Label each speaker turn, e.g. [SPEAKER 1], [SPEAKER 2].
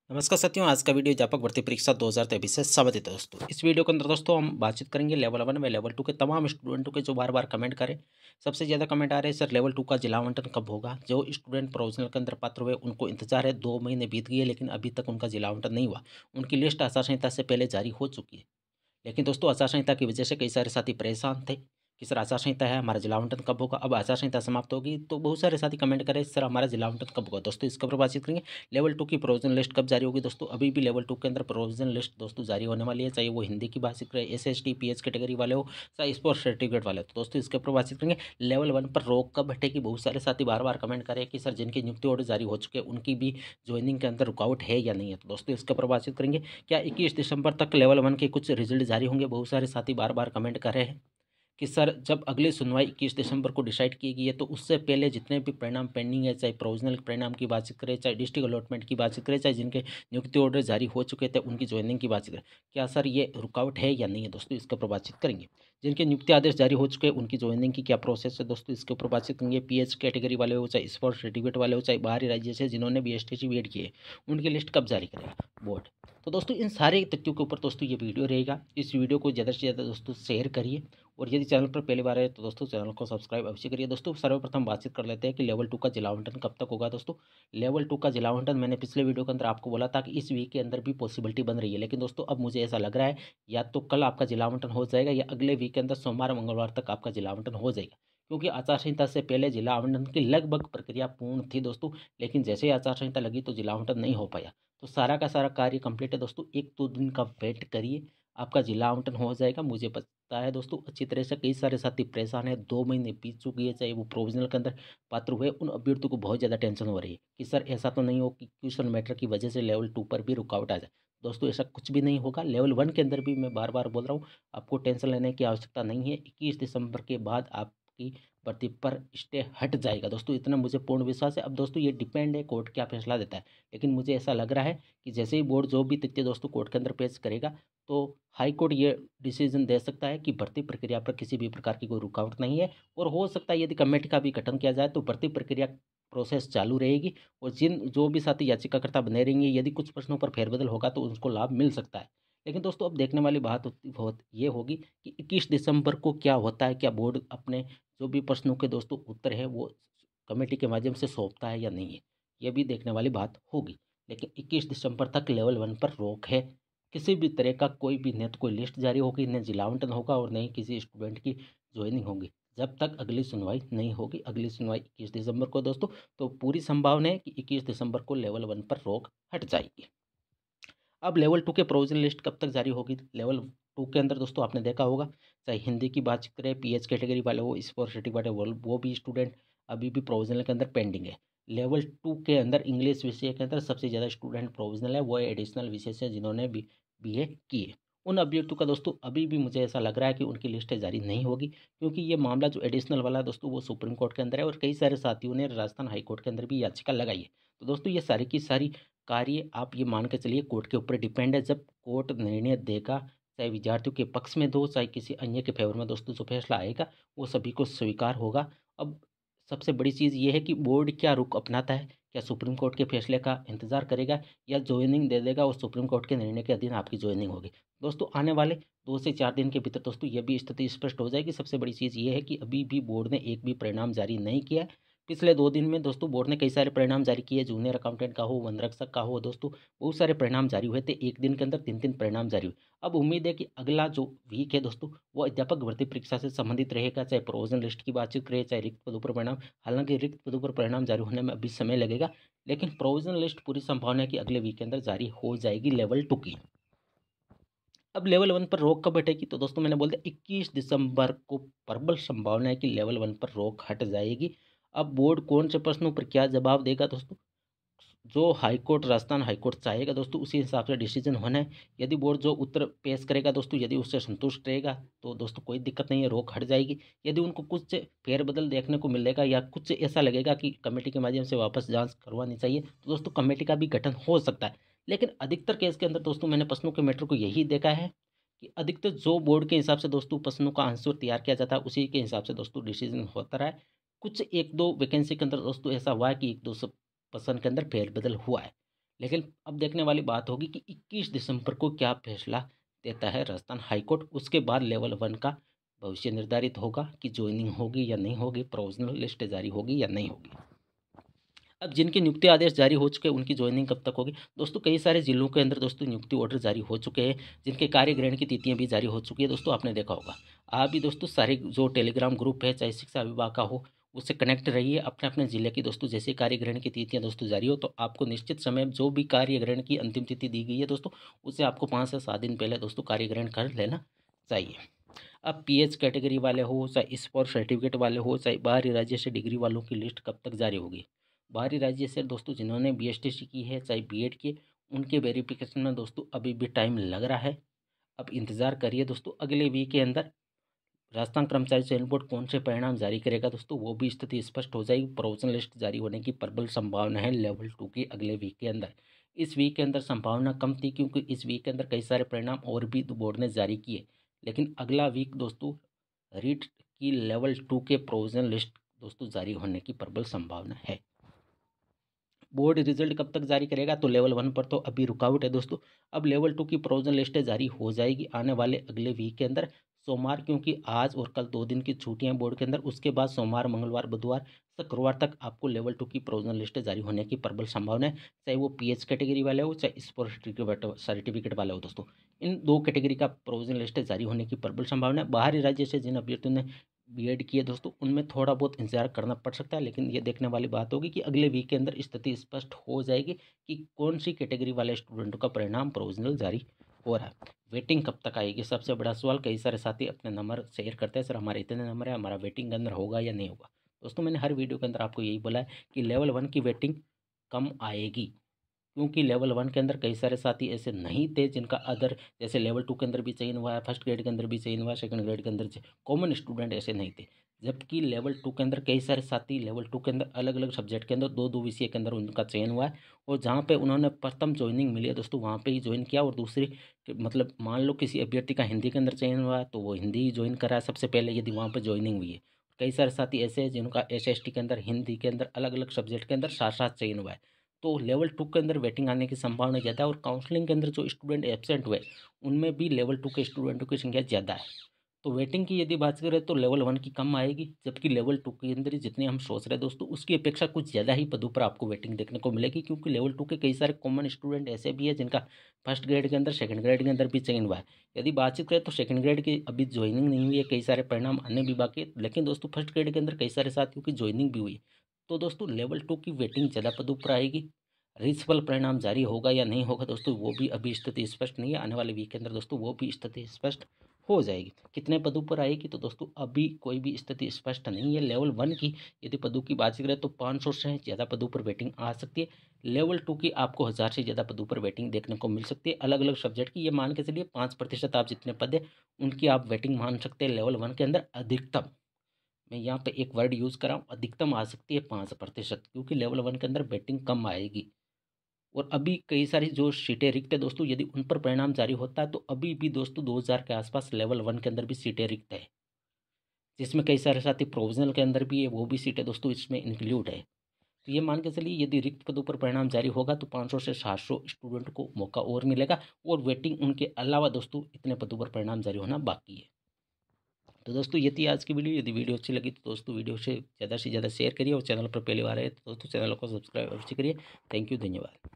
[SPEAKER 1] नमस्कार साथियों, आज का वीडियो व्यापक भर्ती परीक्षा 2023 से संबंधित है दोस्तों। इस वीडियो के अंदर दोस्तों हम बातचीत करेंगे लेवल 1 व लेवल 2 के तमाम स्टूडेंटों के जो बार बार कमेंट करें। सबसे ज़्यादा कमेंट आ रहे हैं, सर लेवल 2 का जिला आवंटन कब होगा। जो स्टूडेंट प्रोविजनल के अंदर पात्र हुए उनको इंतजार है, 2 महीने बीत गए लेकिन अभी तक उनका जिला आवंटन नहीं हुआ। उनकी लिस्ट आचार संहिता से पहले जारी हो चुकी है, लेकिन दोस्तों आचार संहिता की वजह से कई सारे साथी परेशान थे कि सर आचार संहिता है, हमारा जिला आवंटन कब होगा। अब आचार संहिता समाप्त होगी तो बहुत सारे साथी कमेंट करें, सर हमारा जिला आवंटन कब होगा। दोस्तों इसके ऊपर बातचीत करेंगे। लेवल 2 की प्रोविजनल लिस्ट कब जारी होगी। दोस्तों अभी भी लेवल 2 के अंदर प्रोविजनल लिस्ट दोस्तों जारी होने वाली है, चाहे वो हिंदी की बातचीत करें, SST PH कैटेगरी वाले हो, चाहे स्पोर्ट्स सर्टिफिकेट वाले हो। तो दोस्तों इसके ऊपर बातचीत करेंगे। लेवल 1 पर रोक कब हटेगी। बहुत सारे साथी बार बार कमेंट करें कि सर जिनकी नियुक्ति ऑर्डर जारी हो चुके हैं उनकी भी ज्वाइनिंग के अंदर रुकावट है या नहीं है। तो दोस्तों इसके ऊपर बातचीत करेंगे। क्या 21 दिसंबर तक लेवल 1 के कुछ रिजल्ट जारी होंगे। बहुत सारे साथी बार बार कमेंट कर रहे हैं कि सर जब अगली सुनवाई 21 दिसंबर को डिसाइड की गई है तो उससे पहले जितने भी परिणाम पेंडिंग है, चाहे प्रोविजनल परिणाम की बातचीत करें, चाहे डिस्ट्रिक्ट अलॉटमेंट की बातचीत करें, चाहे जिनके नियुक्ति ऑर्डर जारी हो चुके थे उनकी ज्वाइनिंग की बातचीत करें, क्या सर ये रुकावट है या नहीं है। दोस्तों इसके ऊपर बातचीत करेंगे। जिनके नियुक्ति आदेश जारी हो चुके हैं उनकी ज्वाइनिंग की क्या प्रोसेस है। दोस्तों इसके ऊपर बातचीत करेंगे। PH कैटेगरी वाले हो, चाहे स्पोर्ट्स सर्टिफिकेट वाले हो, चाहे बाहरी राज्य से जिन्होंने भी STC बीएड किए, उनकी लिस्ट कब जारी करेगा बोर्ड। तो दोस्तों इन सारे तथ्यों के ऊपर दोस्तों ये वीडियो रहेगा। इस वीडियो को ज़्यादा से ज़्यादा दोस्तों शेयर करिए, और यदि चैनल पर पहली बार है तो दोस्तों चैनल को सब्सक्राइब अवश्य करिए। दोस्तों सर्वप्रथम बातचीत कर लेते हैं कि लेवल 2 का जिला आवंटन कब तक होगा। दोस्तों लेवल 2 का जिला आवंटन मैंने पिछले वीडियो के अंदर आपको बोला था कि इस वीक के अंदर भी पॉसिबिलिटी बन रही है, लेकिन दोस्तों अब मुझे ऐसा लग रहा है या तो कल आपका जिला आवंटन हो जाएगा या अगले वीक के अंदर सोमवार मंगलवार तक आपका जिला आवंटन हो जाएगा, क्योंकि आचार संहिता से पहले जिला आवंटन की लगभग प्रक्रिया पूर्ण थी दोस्तों। लेकिन जैसे ही आचार संहिता लगी तो जिला आवंटन नहीं हो पाया। तो सारा का सारा कार्य कंप्लीट है दोस्तों। 1-2 दिन का वेट करिए, आपका जिला आवंटन हो जाएगा। मुझे पता है दोस्तों अच्छी तरह से, कई सारे साथी परेशान है, 2 महीने बीत चुकी है, चाहे वो प्रोविजनल के अंदर पात्र हुए उन अभ्यर्थियों को बहुत ज़्यादा टेंशन हो रही है कि सर ऐसा तो नहीं हो कि क्वेश्चन मैटर की वजह से लेवल 2 पर भी रुकावट आ जाए। दोस्तों ऐसा कुछ भी नहीं होगा। लेवल 1 के अंदर भी मैं बार बार बोल रहा हूँ, आपको टेंशन लेने की आवश्यकता नहीं है। 21 दिसंबर के बाद आपकी भर्ती पर स्टे हट जाएगा दोस्तों, इतना मुझे पूर्ण विश्वास है। अब दोस्तों ये डिपेंड है कोर्ट क्या फैसला देता है, लेकिन मुझे ऐसा लग रहा है कि जैसे ही बोर्ड जो भी तथ्य दोस्तों कोर्ट के अंदर पेश करेगा तो हाई कोर्ट ये डिसीजन दे सकता है कि भर्ती प्रक्रिया पर किसी भी प्रकार की कोई रुकावट नहीं है। और हो सकता है यदि कमेटी का भी गठन किया जाए तो भर्ती प्रक्रिया प्रोसेस चालू रहेगी, और जिन जो भी साथी याचिकाकर्ता बने रहेंगे यदि कुछ प्रश्नों पर फेरबदल होगा तो उनको लाभ मिल सकता है। लेकिन दोस्तों अब देखने वाली बात बहुत ये होगी कि 21 दिसंबर को क्या होता है, क्या बोर्ड अपने जो भी प्रश्नों के दोस्तों उत्तर है वो कमेटी के माध्यम से सौंपता है या नहीं है, ये भी देखने वाली बात होगी। लेकिन 21 दिसंबर तक लेवल 1 पर रोक है। किसी भी तरह का कोई भी न तो कोई लिस्ट जारी होगी, न जिला आवंटन होगा, और न ही किसी स्टूडेंट की ज्वाइनिंग होगी जब तक अगली सुनवाई नहीं होगी। अगली सुनवाई 21 दिसंबर को दोस्तों, तो पूरी संभावना है कि 21 दिसंबर को लेवल 1 पर रोक हट जाएगी। अब लेवल 2 के प्रोविजनल लिस्ट कब तक जारी होगी। लेवल 2 के अंदर दोस्तों आपने देखा होगा, चाहे हिंदी की बात करें, PH कैटेगरी वाले हो, स्पोर्ट्स सर्टिफिकेट वो भी स्टूडेंट अभी भी प्रोविजनल के अंदर पेंडिंग है। लेवल 2 के अंदर इंग्लिश विषय के अंदर सबसे ज़्यादा स्टूडेंट प्रोविजनल है, वो एडिशनल विषय से जिन्होंने भी BA किए। उन अभ्यर्थियों का दोस्तों अभी भी मुझे ऐसा लग रहा है कि उनकी लिस्टें जारी नहीं होगी, क्योंकि ये मामला जो एडिशनल वाला है दोस्तों वो सुप्रीम कोर्ट के अंदर है, और कई सारे साथियों ने राजस्थान हाई कोर्ट के अंदर भी याचिका लगाई है। तो दोस्तों ये सारी की सारी कार्य आप ये मान के चलिए कोर्ट के ऊपर डिपेंड है। जब कोर्ट निर्णय देगा, चाहे विद्यार्थियों के पक्ष में दो, चाहे किसी अन्य के फेवर में दोस्तों, जो फैसला आएगा वो सभी को स्वीकार होगा। अब सबसे बड़ी चीज़ ये है कि बोर्ड क्या रुख अपनाता है, क्या सुप्रीम कोर्ट के फैसले का इंतजार करेगा या ज्वाइनिंग दे देगा और सुप्रीम कोर्ट के निर्णय के अधीन आपकी ज्वाइनिंग होगी। दोस्तों आने वाले 2 से 4 दिन के भीतर दोस्तों ये भी स्थिति स्पष्ट हो जाएगी। सबसे बड़ी चीज़ ये है कि अभी भी बोर्ड ने एक भी परिणाम जारी नहीं किया है। पिछले 2 दिन में दोस्तों बोर्ड ने कई सारे परिणाम जारी किए, जूनियर अकाउंटेंट का हो, वनरक्षक का हो दोस्तों, बहुत सारे परिणाम जारी हुए थे। एक दिन के अंदर 3-3 परिणाम जारी हुए। अब उम्मीद है कि अगला जो वीक है दोस्तों वो अध्यापक भर्ती परीक्षा से संबंधित रहेगा, चाहे प्रोविजनल लिस्ट की बातचीत करें, चाहे रिक्त पदों पर परिणाम। हालांकि रिक्त पदों पर परिणाम जारी होने में अभी समय लगेगा, लेकिन प्रोविजनल लिस्ट पूरी संभावना है कि अगले वीक के अंदर जारी हो जाएगी लेवल 2 की। अब लेवल 1 पर रोक कब हटेगी। तो दोस्तों मैंने बोल दिया 21 दिसंबर को प्रबल संभावना है कि लेवल 1 पर रोक हट जाएगी। अब बोर्ड कौन से प्रश्नों पर क्या जवाब देगा दोस्तों, जो हाईकोर्ट राजस्थान हाईकोर्ट चाहेगा दोस्तों उसी हिसाब से डिसीजन होना है। यदि बोर्ड जो उत्तर पेश करेगा दोस्तों, यदि उससे संतुष्ट रहेगा तो दोस्तों कोई दिक्कत नहीं है, रोक हट जाएगी। यदि उनको कुछ फेरबदल देखने को मिलेगा या कुछ ऐसा लगेगा कि कमेटी के माध्यम से वापस जांच करवानी चाहिए, तो दोस्तों कमेटी का भी गठन हो सकता है। लेकिन अधिकतर केस के अंदर दोस्तों मैंने प्रश्नों के मैटर को यही देखा है कि अधिकतर जो बोर्ड के हिसाब से दोस्तों प्रश्नों का आंसर तैयार किया जाता है उसी के हिसाब से दोस्तों डिसीजन होता रहा है। कुछ 1-2 वैकेंसी के अंदर दोस्तों ऐसा हुआ है कि 1-2 प्रश्न के अंदर फेरबदल हुआ है, लेकिन अब देखने वाली बात होगी कि 21 दिसंबर को क्या फैसला देता है राजस्थान हाईकोर्ट। उसके बाद लेवल 1 का भविष्य निर्धारित होगा कि ज्वाइनिंग होगी या नहीं होगी, प्रोविजनल लिस्ट जारी होगी या नहीं होगी। अब जिनके नियुक्ति आदेश जारी हो चुके हैं उनकी ज्वाइनिंग कब तक होगी दोस्तों। कई सारे जिलों के अंदर दोस्तों नियुक्ति ऑर्डर जारी हो चुके हैं, जिनके कार्य ग्रहण की तिथियां भी जारी हो चुकी है दोस्तों। आपने देखा होगा। आप भी दोस्तों सारे जो टेलीग्राम ग्रुप है, चाहे शिक्षा विभाग का हो, उससे कनेक्ट रहिए। अपने अपने जिले की दोस्तों जैसे कार्य ग्रहण की तिथियां दोस्तों जारी हो तो आपको निश्चित समय जो भी कार्य ग्रहण की अंतिम तिथि दी गई है दोस्तों, उसे आपको 5 से 7 दिन पहले दोस्तों कार्य ग्रहण कर लेना चाहिए। अब पीएच कैटेगरी वाले हो, चाहे स्पोर्ट सर्टिफिकेट वाले हो, चाहे बाहरी राज्य से डिग्री वालों की लिस्ट कब तक जारी होगी। बाहरी राज्य से दोस्तों जिन्होंने बीएसटीसी की है, चाहे बीएड की, उनके वेरिफिकेशन में दोस्तों अभी भी टाइम लग रहा है। अब इंतज़ार करिए दोस्तों, अगले वीक के अंदर राजस्थान कर्मचारी चयन बोर्ड कौन से परिणाम जारी करेगा दोस्तों, वो भी स्थिति स्पष्ट हो जाएगी। प्रोविजनल लिस्ट जारी होने की प्रबल संभावना है लेवल 2 की अगले वीक के अंदर। इस वीक के अंदर संभावना कम थी क्योंकि इस वीक के अंदर कई सारे परिणाम और भी बोर्ड ने जारी किए, लेकिन अगला वीक दोस्तों रीट की लेवल 2 के प्रोविजनल लिस्ट दोस्तों जारी होने की प्रबल संभावना है। बोर्ड रिजल्ट कब तक जारी करेगा तो लेवल 1 पर तो अभी रुकावट है दोस्तों। अब लेवल 2 की प्रोविजनल लिस्ट जारी हो जाएगी आने वाले अगले वीक के अंदर सोमवार, क्योंकि आज और कल 2 दिन की छुट्टियां बोर्ड के अंदर। उसके बाद सोमवार, मंगलवार, बुधवार, शुक्रवार तक आपको लेवल 2 की प्रोविजनल लिस्ट जारी होने की प्रबल संभावना है, चाहे वो पीएच कैटेगरी वाले हो, चाहे स्पोर्ट सर्टिफिकेट वाले हो दोस्तों। इन दो कैटेगरी का प्रोविजनल लिस्ट जारी होने की प्रबल संभावना है। बाहरी राज्य से जिन अभ्यर्थियों ने बीएड किए दोस्तों, उनमें थोड़ा बहुत इंतजार करना पड़ सकता है, लेकिन ये देखने वाली बात होगी कि अगले वीक के अंदर स्थिति स्पष्ट हो जाएगी कि कौन सी कैटेगरी वाले स्टूडेंटों का परिणाम प्रोविजनल जारी हो रहा है। वेटिंग कब तक आएगी, सबसे बड़ा सवाल। कई सारे साथी अपने नंबर शेयर करते हैं, सर हमारे इतने नंबर है, हमारा वेटिंग के अंदर होगा या नहीं होगा। दोस्तों मैंने हर वीडियो के अंदर आपको यही बोला है कि लेवल 1 की वेटिंग कम आएगी, क्योंकि लेवल 1 के अंदर कई सारे साथी ऐसे नहीं थे जिनका अदर, जैसे लेवल 2 के अंदर भी चयन हुआ है, फर्स्ट ग्रेड के अंदर भी चयन हुआ है, सेकंड ग्रेड के अंदर कॉमन स्टूडेंट ऐसे नहीं थे। जबकि लेवल 2 के अंदर कई सारे साथी लेवल 2 के अंदर अलग अलग सब्जेक्ट के अंदर दो दो विषय के अंदर उनका चयन हुआ है, और जहाँ पे उन्होंने प्रथम ज्वाइनिंग मिली है दोस्तों वहाँ पे ही ज्वाइन किया। और दूसरी मतलब मान लो किसी अभ्यर्थी का हिंदी के अंदर चयन हुआ है तो वो हिंदी ही ज्वाइन करा है सबसे पहले, यदि वहाँ पर ज्वाइनिंग हुई है। कई सारे साथी ऐसे हैं जिनका एसएसटी के अंदर, हिंदी के अंदर, अलग अलग सब्जेक्ट के अंदर साथ साथ चयन हुआ है। तो लेवल 2 के अंदर वेटिंग आने की संभावना ज़्यादा है, और काउंसलिंग के अंदर जो स्टूडेंट एब्सेंट हुए उनमें भी लेवल 2 के स्टूडेंटों की संख्या ज़्यादा है। तो वेटिंग की यदि बात करें तो लेवल 1 की कम आएगी, जबकि लेवल 2 के अंदर जितने हम सोच रहे हैं दोस्तों उसकी अपेक्षा कुछ ज़्यादा ही पदों पर आपको वेटिंग देखने को मिलेगी, क्योंकि लेवल 2 के कई सारे कॉमन स्टूडेंट ऐसे भी है जिनका फर्स्ट ग्रेड के अंदर, सेकंड ग्रेड के अंदर भी चयन हुआ है। यदि बातचीत करें तो सेकंड ग्रेड की अभी ज्वाइनिंग नहीं हुई है, कई सारे परिणाम आने भी बाकी है, लेकिन दोस्तों फर्स्ट ग्रेड के अंदर कई सारे साथियों की ज्वाइनिंग भी हुई है। तो दोस्तों लेवल 2 की वेटिंग ज़्यादा पदों पर आएगी। रिचफल परिणाम जारी होगा या नहीं होगा दोस्तों वो भी अभी स्थिति स्पष्ट नहीं है। आने वाले वीक के अंदर दोस्तों वो भी स्थिति स्पष्ट हो जाएगी। कितने पदों पर आएगी तो दोस्तों अभी कोई भी स्थिति स्पष्ट नहीं है। लेवल 1 की यदि पदों की बात करें तो 500 से ज़्यादा पदों पर वेटिंग आ सकती है। लेवल 2 की आपको 1000 से ज़्यादा पदों पर वेटिंग देखने को मिल सकती है, अलग अलग सब्जेक्ट की। ये मान के चलिए 5% आप जितने पद है उनकी आप वेटिंग मान सकते हैं लेवल 1 के अंदर। अधिकतम, मैं यहाँ पे एक वर्ड यूज़ कर रहा हूँ, अधिकतम आ सकती है 5%, क्योंकि लेवल 1 के अंदर वेटिंग कम आएगी। और अभी कई सारी जो सीटें रिक्त है दोस्तों, यदि उन पर परिणाम जारी होता है तो अभी भी दोस्तों 2000 के आसपास लेवल 1 के अंदर भी सीटें रिक्त है, जिसमें कई सारे साथी प्रोविजनल के अंदर भी है, वो भी सीटें दोस्तों इसमें इंक्लूड है। तो ये मान के चलिए यदि रिक्त पदों पर परिणाम जारी होगा तो 500 से 700 स्टूडेंट को मौका और मिलेगा, और वेटिंग उनके अलावा दोस्तों इतने पदों पर परिणाम जारी होना बाकी है। तो दोस्तों ये थी आज की वीडियो। यदि वीडियो अच्छी लगी तो दोस्तों वीडियो से ज़्यादा शेयर करिए, और चैनल पर पहली बार है तो दोस्तों चैनल को सब्सक्राइब अवश्य करिए। थैंक यू, धन्यवाद।